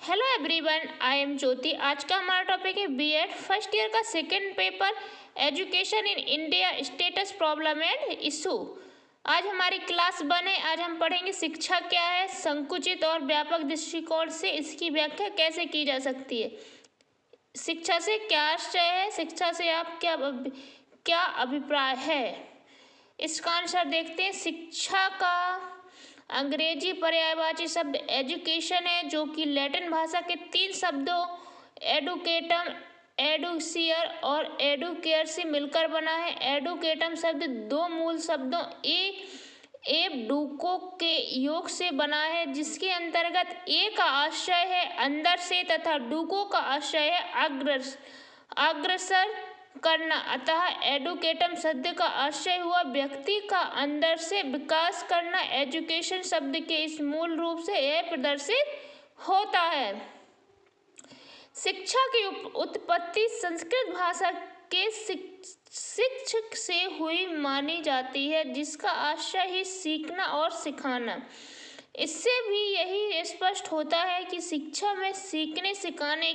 Hello everyone, I am ज्योति। आज का हमारा टॉपिक है बीएड फर्स्ट ईयर का second paper education in India status problem and issue. आज हमारी क्लास 1 है। आज हम पढ़ेंगे शिक्षा क्या है, संकुचित और व्यापक दृष्टिकोण से इसकी व्याख्या कैसे की जा सकती है, शिक्षा से क्या आशय है, शिक्षा से आप क्या अभिप्राय है। इसका आंसर देखते हैं। शिक्षा का अंग्रेजी पर्यायवाची शब्द एजुकेशन है, जो कि लैटिन भाषा के 3 शब्दों एडुकेटम, एडुसियर और एडुकेयर से मिलकर बना है। एडुकेटम शब्द 2 मूल शब्दों डूको के योग से बना है, जिसके अंतर्गत ए का आशय है अंदर से तथा डूको का आशय है अग्रसर करना। अतः एडुकेटम शब्द का आशय हुआ व्यक्ति का अंदर से विकास करना। एजुकेशन शब्द के इस मूल रूप से यह प्रदर्शित होता है। शिक्षा की उत्पत्ति संस्कृत भाषा के शिक्षक से हुई मानी जाती है, जिसका आशय ही सीखना और सिखाना। इससे भी यही स्पष्ट होता है कि शिक्षा में सीखने सिखाने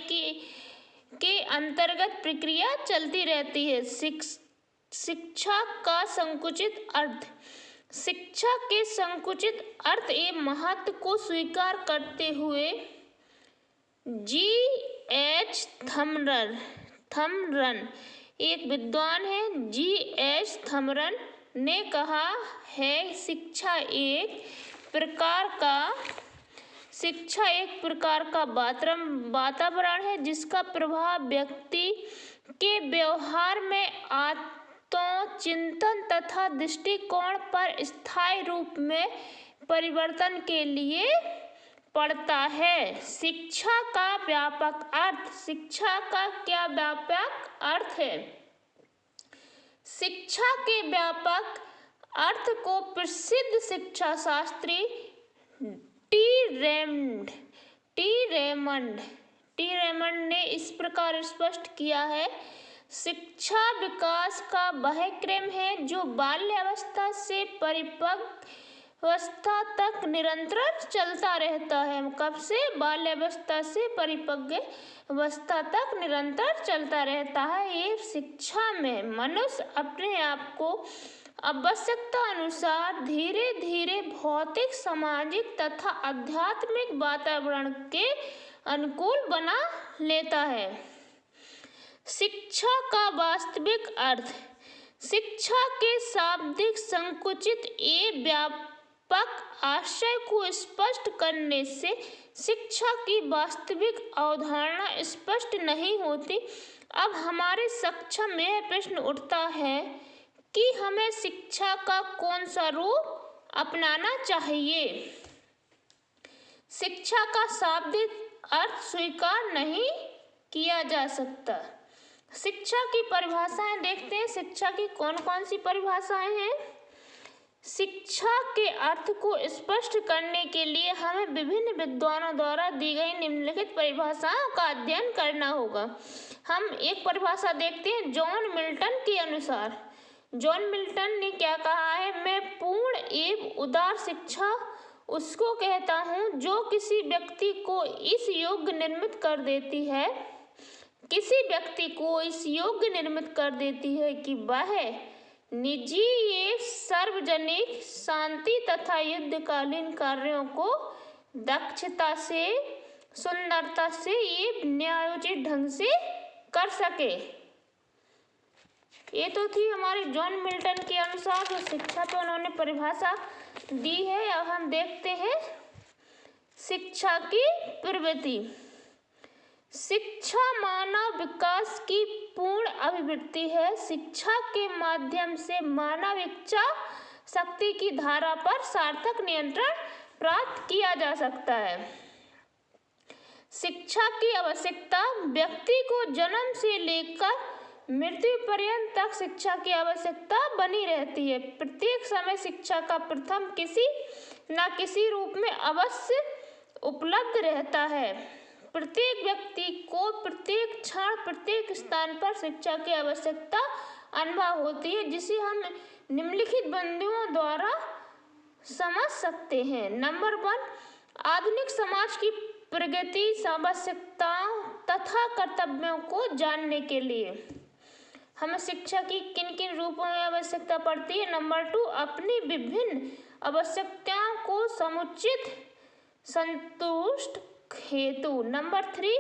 के अंतर्गत प्रक्रिया चलती रहती है। शिक्षा का संकुचित अर्थ। शिक्षा के संकुचित अर्थ एवं महत्व को स्वीकार करते हुए जी.एच. थर्मरन एक विद्वान है। जी.एच. थर्मरन ने कहा है, शिक्षा एक प्रकार का वातावरण है जिसका प्रभाव व्यक्ति के व्यवहार में आत्मचिंतन तथा दृष्टिकोण पर स्थायी रूप में परिवर्तन के लिए पड़ता है। शिक्षा का व्यापक अर्थ। शिक्षा का क्या व्यापक अर्थ है? शिक्षा के व्यापक अर्थ को प्रसिद्ध शिक्षा शास्त्री टी रेमंड ने इस प्रकार स्पष्ट किया है। शिक्षा विकास का वह क्रम है जो बाल्यावस्था से परिपक्वावस्था तक निरंतर चलता रहता है। कब से? बाल्यावस्था से परिपक्वावस्था तक निरंतर चलता रहता है। ये शिक्षा में मनुष्य अपने आप को आवश्यकता अनुसार धीरे धीरे भौतिक, सामाजिक तथा आध्यात्मिक वातावरण के अनुकूल बना लेता है। शिक्षा का वास्तविक अर्थ। शिक्षा के शाब्दिक संकुचित एवं व्यापक आशय को स्पष्ट करने से शिक्षा की वास्तविक अवधारणा स्पष्ट नहीं होती। अब हमारे समक्ष यह प्रश्न उठता है कि हमें शिक्षा का कौन सा रूप अपनाना चाहिए। शिक्षा का शाब्दिक अर्थ स्वीकार नहीं किया जा सकता। शिक्षा की परिभाषाएं देखते हैं। शिक्षा की कौन कौन सी परिभाषाएं हैं? शिक्षा के अर्थ को स्पष्ट करने के लिए हमें विभिन्न विद्वानों द्वारा दी गई निम्नलिखित परिभाषाओं का अध्ययन करना होगा। हम एक परिभाषा देखते हैं जॉन मिल्टन के अनुसार। जॉन मिल्टन ने क्या कहा है? मैं पूर्ण एवं उदार शिक्षा उसको कहता हूँ जो किसी व्यक्ति को इस योग्य निर्मित कर देती है, कि वह निजी एवं सार्वजनिक शांति तथा युद्धकालीन कार्यों को दक्षता से, सुंदरता से एवं न्यायोचित ढंग से कर सके। ये तो थी हमारे जॉन मिल्टन के अनुसार जो शिक्षा पे उन्होंने परिभाषा दी है। अब हम देखते हैं शिक्षा की प्रवृत्ति। शिक्षा मानव विकास की पूर्ण अभिवृत्ति है। शिक्षा के माध्यम से मानव इच्छा शक्ति की धारा पर सार्थक नियंत्रण प्राप्त किया जा सकता है। शिक्षा की आवश्यकता। व्यक्ति को जन्म से लेकर मृत्यु पर्यंत तक शिक्षा की आवश्यकता बनी रहती है। प्रत्येक समय शिक्षा का प्रथम किसी न किसी रूप में अवश्य उपलब्ध रहता है। प्रत्येक व्यक्ति को प्रत्येक क्षण, प्रत्येक स्थान पर शिक्षा की आवश्यकता अनुभव होती है, जिसे हम निम्नलिखित बिंदुओं द्वारा समझ सकते हैं। नंबर 1, आधुनिक समाज की प्रगति, आवश्यकताओं तथा कर्तव्यों को जानने के लिए हमें शिक्षा की किन किन रूपों में आवश्यकता पड़ती है। नंबर 2, अपनी विभिन्न आवश्यकताओं को समुचित संतुष्ट हेतु। नंबर 3,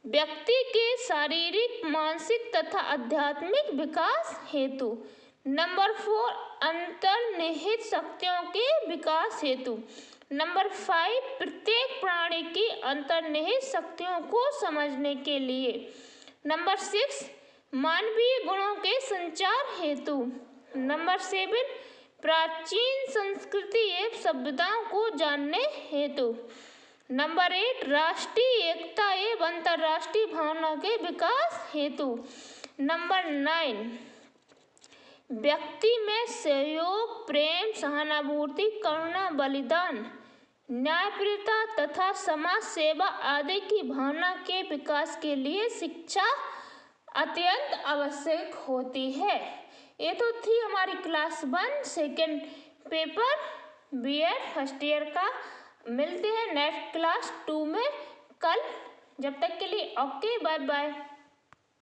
व्यक्ति के शारीरिक, मानसिक तथा आध्यात्मिक विकास हेतु। नंबर 4, अंतर्निहित शक्तियों के विकास हेतु। नंबर 5, प्रत्येक प्राणी की अंतर्निहित शक्तियों को समझने के लिए। नंबर 6, मानवीय गुणों के संचार हेतु। नंबर 7, प्राचीन संस्कृति एवं सभ्यताओं को जानने हेतु। नंबर 8, राष्ट्रीय एकता एवं अंतर्राष्ट्रीय भावना के विकास हेतु। नंबर 9, व्यक्ति में सहयोग, प्रेम, सहानुभूति, करुणा, बलिदान, न्यायप्रियता तथा समाज सेवा आदि की भावना के विकास के लिए शिक्षा अत्यंत आवश्यक होती है। ये तो थी हमारी class 1 second paper BEd first year का। मिलते हैं नेक्स्ट क्लास 2 में कल। जब तक के लिए ओके, बाय बाय।